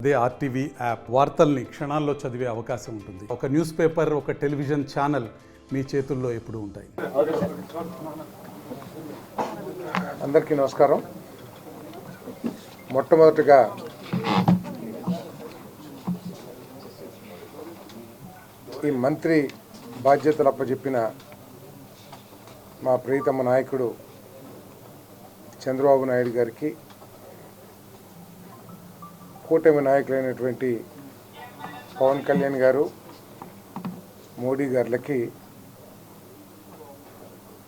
అదే RTV app వార్తల్ని క్షణాల్లో చదివే అవకాశం ఉంటుంది. ఒక న్యూస్ పేపర్, ఒక టెలివిజన్ ఛానల్ మీ చేతుల్లో ఎప్పుడూ ఉంటాయి. అందరికీ నమస్కారం. మొట్టమొదటిగా ఈ మంత్రి బాధ్యతలు అప్పచెప్పిన మా ప్రియతమ నాయకుడు చంద్రబాబు నాయుడు గారికి, కూటమి నాయకులైనటువంటి పవన్ కళ్యాణ్ గారు, మోడీ గారులకి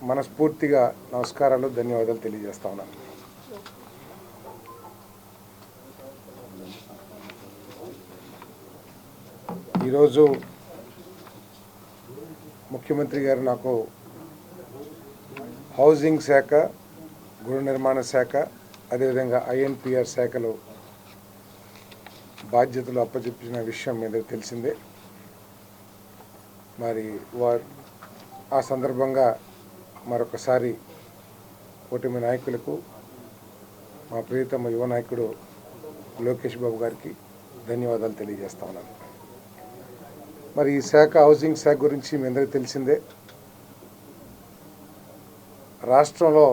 మనస్ఫూర్తిగా నమస్కారాలు, ధన్యవాదాలు తెలియజేస్తా ఉన్నాను. ఈరోజు ముఖ్యమంత్రి గారు నాకు హౌసింగ్ శాఖ, గృహ నిర్మాణ శాఖ, అదేవిధంగా ఐఎన్పిఆర్ శాఖలు బాధ్యతలు అప్పచెప్పిన విషయం మీద తెలిసిందే. మరి ఆ సందర్భంగా మరొకసారి కూటమి నాయకులకు, మా ప్రియతమ యువ నాయకుడు లోకేష్ బాబు గారికి ధన్యవాదాలు తెలియజేస్తా ఉన్నాను. మరి ఈ శాఖ, హౌసింగ్ శాఖ గురించి మీ అందరికీ తెలిసిందే. రాష్ట్రంలో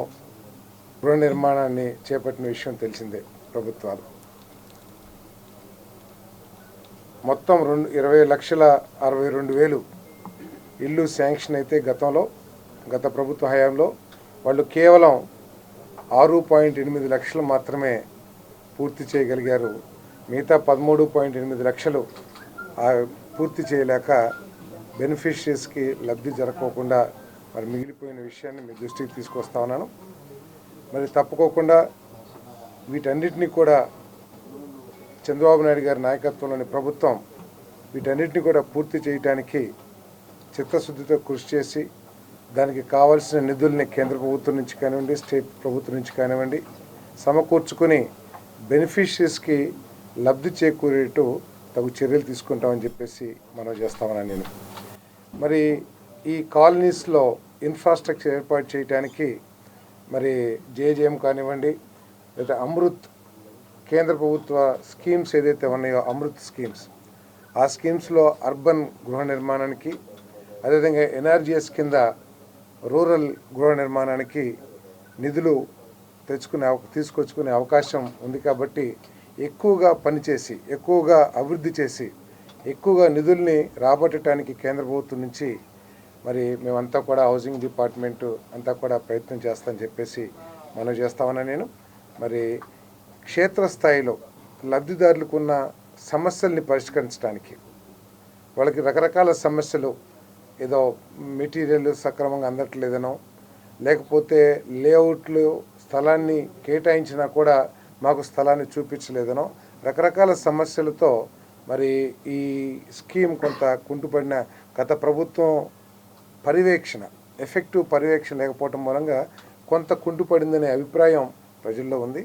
గృహ నిర్మాణాన్ని చేపట్టిన విషయం తెలిసిందే. ప్రభుత్వాలు మొత్తం 20,62,000 ఇల్లు శాంక్షన్ అయితే గత ప్రభుత్వ హయాంలో వాళ్ళు కేవలం 6.8 లక్షలు మాత్రమే పూర్తి చేయగలిగారు. మిగతా 13.8 లక్షలు పూర్తి చేయలేక బెనిఫిషరీస్కి లబ్ధి జరగకుండా మరి మిగిలిపోయిన విషయాన్ని మీ దృష్టికి తీసుకొస్తా ఉన్నాను. మరి తప్పుకోకుండా వీటన్నిటినీ కూడా చంద్రబాబు నాయుడు గారి నాయకత్వంలోని ప్రభుత్వం వీటన్నిటిని కూడా పూర్తి చేయడానికి చిత్తశుద్ధితో కృషి చేసి, దానికి కావాల్సిన నిధుల్ని కేంద్ర ప్రభుత్వం నుంచి కానివ్వండి, స్టేట్ ప్రభుత్వం నుంచి కానివ్వండి సమకూర్చుకుని బెనిఫిషరీస్కి లబ్ధి చేకూరేటు తగు చర్యలు తీసుకుంటామని చెప్పేసి మనం చేస్తామని నేను. మరి ఈ కాలనీస్లో ఇన్ఫ్రాస్ట్రక్చర్ ఏర్పాటు చేయడానికి మరి జేజేఎం కానివ్వండి, లేదా అమృత్ కేంద్ర ప్రభుత్వ స్కీమ్స్ ఏదైతే ఉన్నాయో, అమృత్ స్కీమ్స్, ఆ స్కీమ్స్లో అర్బన్ గృహ నిర్మాణానికి, అదేవిధంగా ఎన్ఆర్జీఎస్ కింద రూరల్ గృహ నిర్మాణానికి నిధులు తీసుకొచ్చుకునే అవకాశం ఉంది. కాబట్టి ఎక్కువగా పనిచేసి, ఎక్కువగా అభివృద్ధి చేసి, ఎక్కువగా నిధుల్ని రాబట్టడానికి కేంద్ర ప్రభుత్వం నుంచి మరి మేమంతా కూడా హౌసింగ్ డిపార్ట్మెంటు అంతా కూడా ప్రయత్నం చేస్తామని చెప్పేసి మనం చేస్తామని నేను. మరి క్షేత్రస్థాయిలో లబ్ధిదారులకు ఉన్న సమస్యల్ని పరిష్కరించడానికి, వాళ్ళకి రకరకాల సమస్యలు, ఏదో మెటీరియల్ సక్రమంగా అందట్లేదనో, లేకపోతే లేఅవుట్లు స్థలాన్ని కేటాయించినా కూడా మాకు స్థలాన్ని చూపించలేదనో, రకరకాల సమస్యలతో మరి ఈ స్కీమ్ కొంత కుంటుపడిన, గత ప్రభుత్వం ఎఫెక్టివ్ పర్యవేక్షణ లేకపోవటం మూలంగా కొంత కుంటుపడిందనే అభిప్రాయం ప్రజల్లో ఉంది.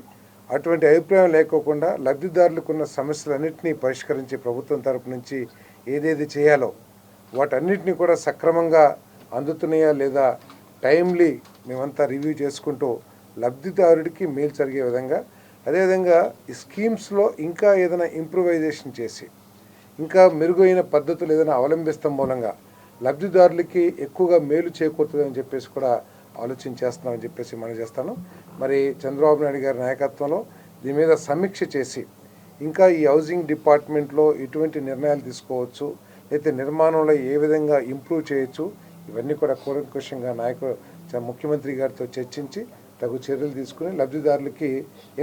అటువంటి అభిప్రాయం లేకోకుండా లబ్ధిదారులకు ఉన్న సమస్యలన్నింటినీ పరిష్కరించి ప్రభుత్వం తరపు నుంచి ఏదేది చేయాలో వాటన్నిటినీ కూడా సక్రమంగా అందుతున్నాయా లేదా టైమ్లీ మేమంతా రివ్యూ చేసుకుంటూ లబ్ధిదారుడికి మేలు జరిగే విధంగా, అదేవిధంగా ఈ స్కీమ్స్లో ఇంకా ఏదైనా ఇంప్రూవైజేషన్ చేసి, ఇంకా మెరుగైన పద్ధతులు ఏదైనా అవలంబిస్తాం మూలంగా లబ్ధిదారులకి ఎక్కువగా మేలు చేకూరుతుందని చెప్పేసి కూడా ఆలోచన చేస్తున్నామని చెప్పేసి మనం చేస్తాను. మరి చంద్రబాబు నాయుడు గారి నాయకత్వంలో దీని మీద సమీక్ష చేసి, ఇంకా ఈ హౌసింగ్ డిపార్ట్మెంట్లో ఎటువంటి నిర్ణయాలు తీసుకోవచ్చు, అయితే నిర్మాణంలో ఏ విధంగా ఇంప్రూవ్ చేయొచ్చు, ఇవన్నీ కూడా కూలంకషంగా ముఖ్యమంత్రి గారితో చర్చించి తగు చర్యలు తీసుకుని లబ్ధిదారులకి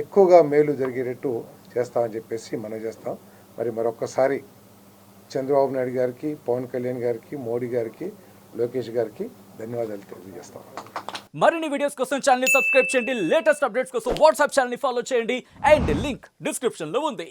ఎక్కువగా మేలు జరిగేటట్టు చేస్తామని చెప్పేసి మనం చేస్తాం. మరి మరొక్కసారి చంద్రబాబు నాయుడు గారికి, పవన్ కళ్యాణ్ గారికి, మోడీ గారికి, లోకేష్ గారికి ధన్యవాదాలు తెలియజేస్తాం. మరిన్ని వీడియోస్ కోసం ఛానల్ ని సబ్స్క్రైబ్ చేయండి. లేటెస్ట్ అప్డేట్స్ కోసం వాట్సాప్ ఛానల్ ని ఫాలో చేయండి. అండ్ లింక్ డిస్క్రిప్షన్ లో ఉంది.